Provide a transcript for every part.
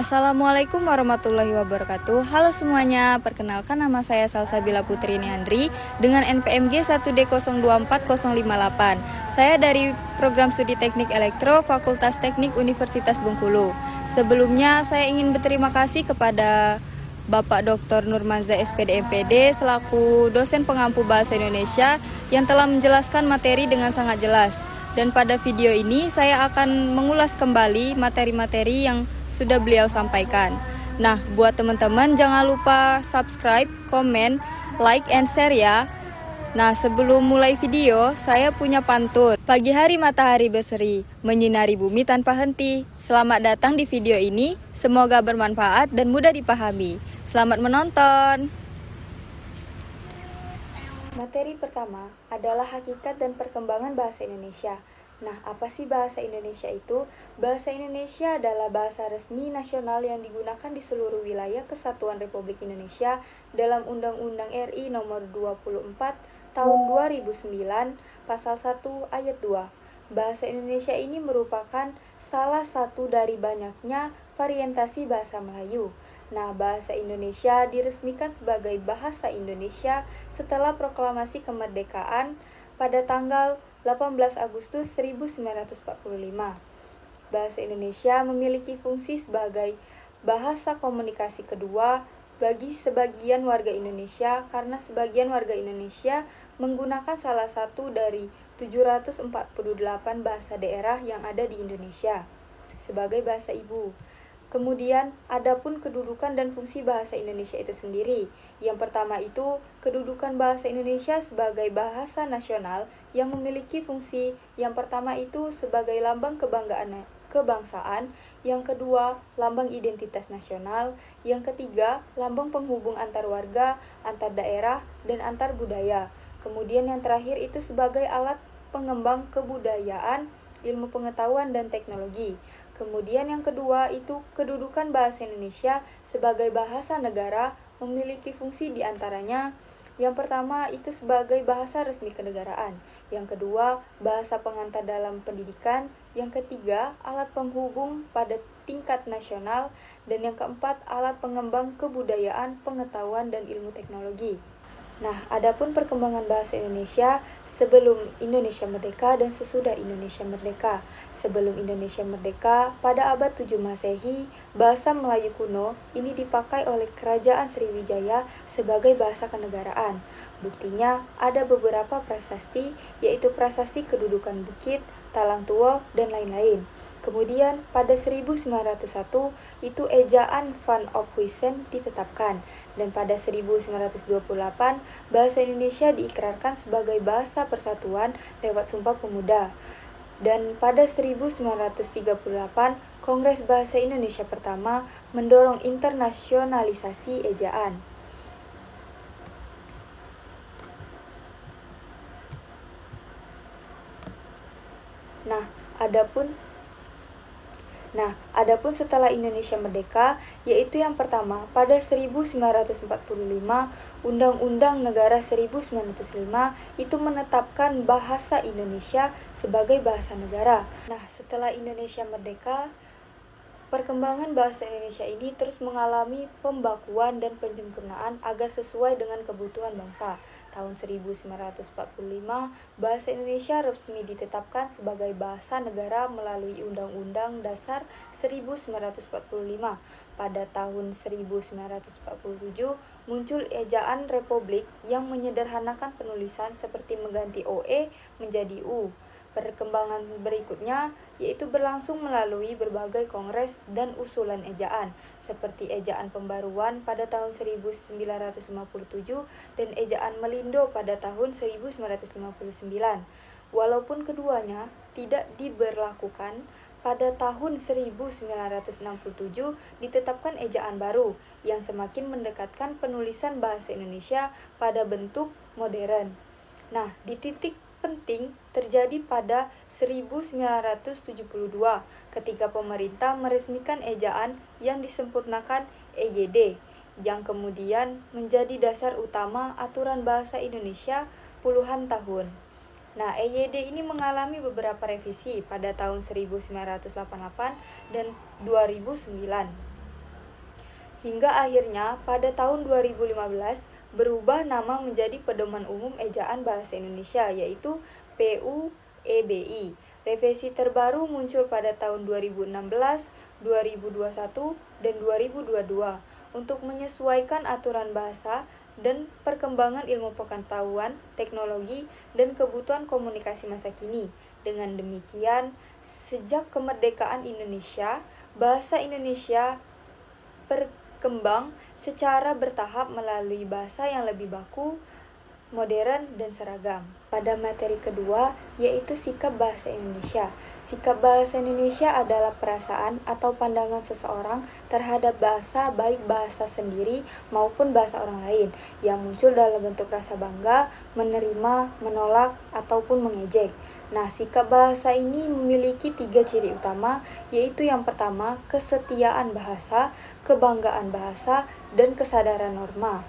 Assalamualaikum warahmatullahi wabarakatuh. Halo semuanya, perkenalkan nama saya Salsabila Putri Niandri dengan NPMG 1D024058. Saya dari Program Studi Teknik Elektro Fakultas Teknik Universitas Bengkulu. Sebelumnya saya ingin berterima kasih kepada Bapak Dr. Nurmanza SPD MPD selaku dosen pengampu bahasa Indonesia yang telah menjelaskan materi dengan sangat jelas. Dan pada video ini saya akan mengulas kembali materi-materi yang sudah beliau sampaikan. Nah, buat teman-teman jangan lupa subscribe, komen, like, and share ya. Nah, sebelum mulai video, saya punya pantun. Pagi hari matahari berseri, menyinari bumi tanpa henti. Selamat datang di video ini, semoga bermanfaat dan mudah dipahami. Selamat menonton. Materi pertama adalah hakikat dan perkembangan bahasa Indonesia. Nah, apa sih bahasa Indonesia itu? Bahasa Indonesia adalah bahasa resmi nasional yang digunakan di seluruh wilayah Kesatuan Republik Indonesia dalam Undang-Undang RI Nomor 24 Tahun 2009, Pasal 1 Ayat 2. Bahasa Indonesia ini merupakan salah satu dari banyaknya variantasi bahasa Melayu. Nah, bahasa Indonesia diresmikan sebagai bahasa Indonesia setelah proklamasi kemerdekaan pada tanggal 18 Agustus 1945. Bahasa Indonesia memiliki fungsi sebagai bahasa komunikasi kedua bagi sebagian warga Indonesia karena sebagian warga Indonesia menggunakan salah satu dari 748 bahasa daerah yang ada di Indonesia sebagai bahasa ibu. Kemudian, adapun kedudukan dan fungsi bahasa Indonesia itu sendiri. Yang pertama itu, kedudukan bahasa Indonesia sebagai bahasa nasional yang memiliki fungsi yang pertama itu sebagai lambang kebangsaan, yang kedua, lambang identitas nasional, yang ketiga, lambang penghubung antar warga, antar daerah, dan antar budaya. Kemudian yang terakhir itu sebagai alat pengembang kebudayaan, ilmu pengetahuan, dan teknologi. Kemudian yang kedua itu kedudukan bahasa Indonesia sebagai bahasa negara memiliki fungsi diantaranya. Yang pertama itu sebagai bahasa resmi kenegaraan. Yang kedua, bahasa pengantar dalam pendidikan. Yang ketiga, alat penghubung pada tingkat nasional. Dan yang keempat, alat pengembang kebudayaan, pengetahuan, dan ilmu teknologi. Nah, adapun perkembangan bahasa Indonesia sebelum Indonesia merdeka dan sesudah Indonesia merdeka. Sebelum Indonesia merdeka, pada abad 7 Masehi, bahasa Melayu kuno ini dipakai oleh Kerajaan Sriwijaya sebagai bahasa kenegaraan. Buktinya, ada beberapa prasasti, yaitu prasasti kedudukan Bukit, Talang Tuo, dan lain-lain. Kemudian, pada 1901, itu ejaan Van Ophuijsen ditetapkan. Dan pada 1928, bahasa Indonesia diikrarkan sebagai bahasa persatuan lewat Sumpah Pemuda. Dan pada 1938, Kongres Bahasa Indonesia pertama mendorong internasionalisasi ejaan. Adapun setelah Indonesia merdeka, yaitu yang pertama, pada 1945, Undang-Undang Negara 1905 itu menetapkan bahasa Indonesia sebagai bahasa negara. Nah, setelah Indonesia merdeka, perkembangan bahasa Indonesia ini terus mengalami pembakuan dan penyempurnaan agar sesuai dengan kebutuhan bangsa. Tahun 1945, bahasa Indonesia resmi ditetapkan sebagai bahasa negara melalui Undang-Undang Dasar 1945. Pada tahun 1947, muncul ejaan Republik yang menyederhanakan penulisan seperti mengganti OE menjadi U. Perkembangan berikutnya yaitu berlangsung melalui berbagai kongres dan usulan ejaan, seperti ejaan pembaruan pada tahun 1957 dan ejaan Melindo pada tahun 1959. Walaupun keduanya tidak diberlakukan, pada tahun 1967 ditetapkan ejaan baru yang semakin mendekatkan penulisan bahasa Indonesia pada bentuk modern. Nah, di titik penting terjadi pada 1972 ketika pemerintah meresmikan ejaan yang disempurnakan EYD yang kemudian menjadi dasar utama aturan bahasa Indonesia puluhan tahun. Nah, EYD ini mengalami beberapa revisi pada tahun 1988 dan 2009. hingga akhirnya pada tahun 2015 berubah nama menjadi Pedoman Umum Ejaan Bahasa Indonesia, yaitu PUEBI. Revisi terbaru muncul pada tahun 2016, 2021, dan 2022 untuk menyesuaikan aturan bahasa dan perkembangan ilmu pengetahuan, teknologi, dan kebutuhan komunikasi masa kini. Dengan demikian, sejak kemerdekaan Indonesia, bahasa Indonesia berkembang secara bertahap melalui bahasa yang lebih baku, modern, dan seragam. Pada materi kedua, yaitu sikap bahasa Indonesia. Sikap bahasa Indonesia adalah perasaan atau pandangan seseorang terhadap bahasa, baik bahasa sendiri maupun bahasa orang lain, yang muncul dalam bentuk rasa bangga, menerima, menolak, ataupun mengejek. Nah, sikap bahasa ini memiliki 3 ciri utama, yaitu yang pertama, kesetiaan bahasa, kebanggaan bahasa, dan kesadaran norma.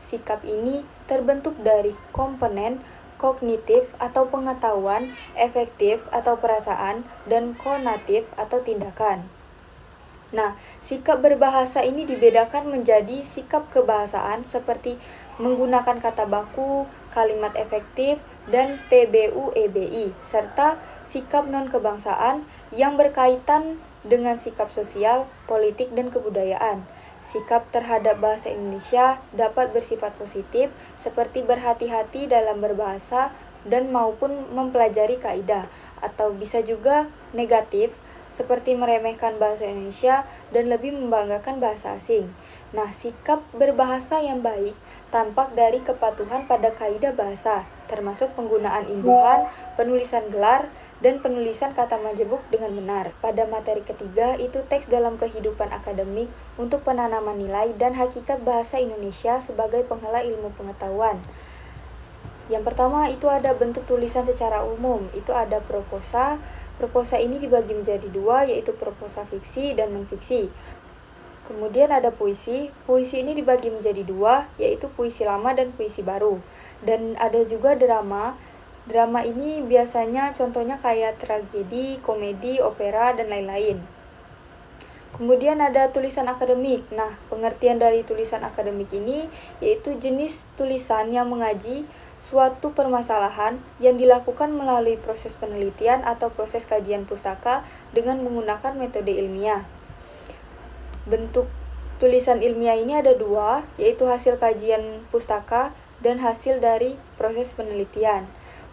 Sikap ini terbentuk dari komponen kognitif atau pengetahuan, efektif atau perasaan, dan konatif atau tindakan. Nah, sikap berbahasa ini dibedakan menjadi sikap kebahasaan seperti menggunakan kata baku, kalimat efektif, dan PBUEBI, serta sikap non-kebangsaan yang berkaitan dengan sikap sosial, politik, dan kebudayaan. Sikap terhadap bahasa Indonesia dapat bersifat positif, seperti berhati-hati dalam berbahasa dan maupun mempelajari kaidah, atau bisa juga negatif, seperti meremehkan bahasa Indonesia dan lebih membanggakan bahasa asing. Nah, sikap berbahasa yang baik tampak dari kepatuhan pada kaidah bahasa, termasuk penggunaan imbuhan, penulisan gelar, dan penulisan kata majemuk dengan benar. Pada materi ketiga, itu teks dalam kehidupan akademik untuk penanaman nilai dan hakikat bahasa Indonesia sebagai penghala ilmu pengetahuan. Yang pertama, itu ada bentuk tulisan secara umum, itu ada prosa. Prosa ini dibagi menjadi 2, yaitu prosa fiksi dan non-fiksi. Kemudian ada puisi. Puisi ini dibagi menjadi 2, yaitu puisi lama dan puisi baru. Dan ada juga drama. Drama ini biasanya contohnya kayak tragedi, komedi, opera, dan lain-lain. Kemudian ada tulisan akademik. Nah, pengertian dari tulisan akademik ini yaitu jenis tulisan yang mengaji suatu permasalahan yang dilakukan melalui proses penelitian atau proses kajian pustaka dengan menggunakan metode ilmiah. Bentuk tulisan ilmiah ini ada 2, yaitu hasil kajian pustaka dan hasil dari proses penelitian.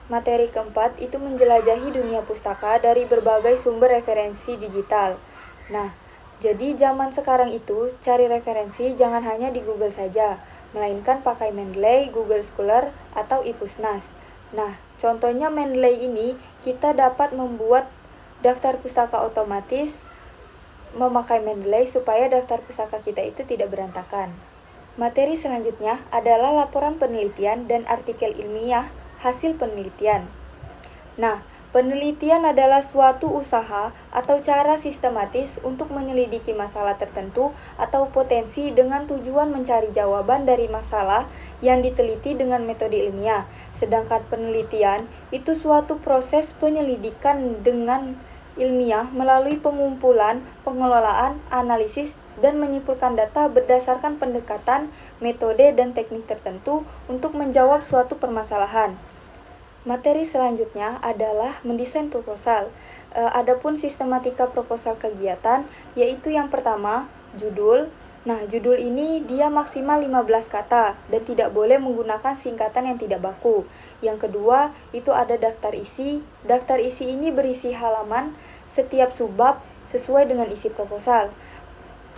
Materi keempat itu menjelajahi dunia pustaka dari berbagai sumber referensi digital. Nah, jadi zaman sekarang itu cari referensi jangan hanya di Google saja, melainkan pakai Mendeley, Google Scholar, atau iPusnas. Nah, contohnya Mendeley ini kita dapat membuat daftar pustaka otomatis memakai Mendeley supaya daftar pustaka kita itu tidak berantakan. Materi selanjutnya adalah laporan penelitian dan artikel ilmiah hasil penelitian. Nah, penelitian adalah suatu usaha atau cara sistematis untuk menyelidiki masalah tertentu atau potensi dengan tujuan mencari jawaban dari masalah yang diteliti dengan metode ilmiah. Sedangkan penelitian itu suatu proses penyelidikan dengan ilmiah melalui pengumpulan, pengelolaan, analisis, dan menyimpulkan data berdasarkan pendekatan, metode, dan teknik tertentu untuk menjawab suatu permasalahan. Materi selanjutnya adalah mendesain proposal. Adapun sistematika proposal kegiatan, yaitu yang pertama, judul. Nah, judul ini dia maksimal 15 kata dan tidak boleh menggunakan singkatan yang tidak baku. Yang kedua, itu ada daftar isi. Daftar isi ini berisi halaman setiap subbab sesuai dengan isi proposal.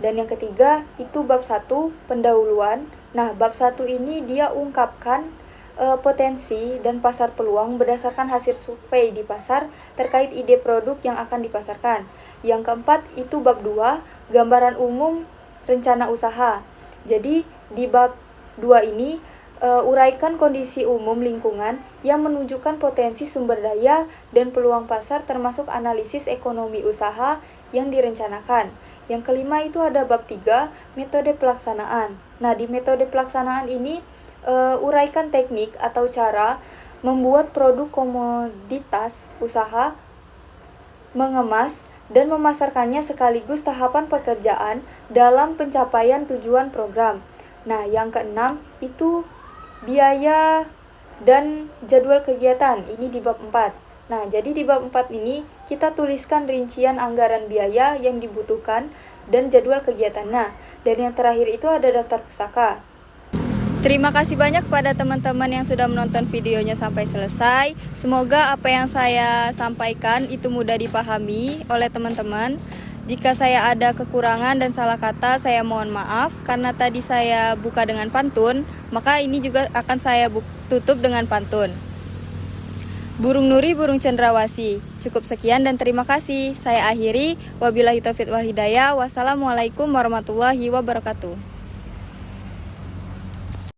Dan yang ketiga, itu bab 1, pendahuluan. Nah, bab 1 ini dia ungkapkan potensi dan pasar peluang berdasarkan hasil survei di pasar terkait ide produk yang akan dipasarkan. Yang keempat, itu bab 2, gambaran umum rencana usaha. Jadi, di bab 2 ini uraikan kondisi umum lingkungan yang menunjukkan potensi sumber daya dan peluang pasar termasuk analisis ekonomi usaha yang direncanakan. Yang kelima itu ada bab 3, metode pelaksanaan. Nah, di metode pelaksanaan ini uraikan teknik atau cara membuat produk komoditas usaha, mengemas, dan memasarkannya sekaligus tahapan pekerjaan dalam pencapaian tujuan program. Nah, yang keenam itu biaya dan jadwal kegiatan. Ini di bab 4. Nah, jadi di bab 4 ini kita tuliskan rincian anggaran biaya yang dibutuhkan dan jadwal kegiatan. Nah, dan yang terakhir itu ada daftar pusaka. Terima kasih banyak pada teman-teman yang sudah menonton videonya sampai selesai. Semoga apa yang saya sampaikan itu mudah dipahami oleh teman-teman. Jika saya ada kekurangan dan salah kata, saya mohon maaf. Karena tadi saya buka dengan pantun, maka ini juga akan saya tutup dengan pantun. Burung nuri, burung cendrawasih. Cukup sekian dan terima kasih. Saya akhiri. Wabillahi taufiq wal hidayah. Wassalamualaikum warahmatullahi wabarakatuh.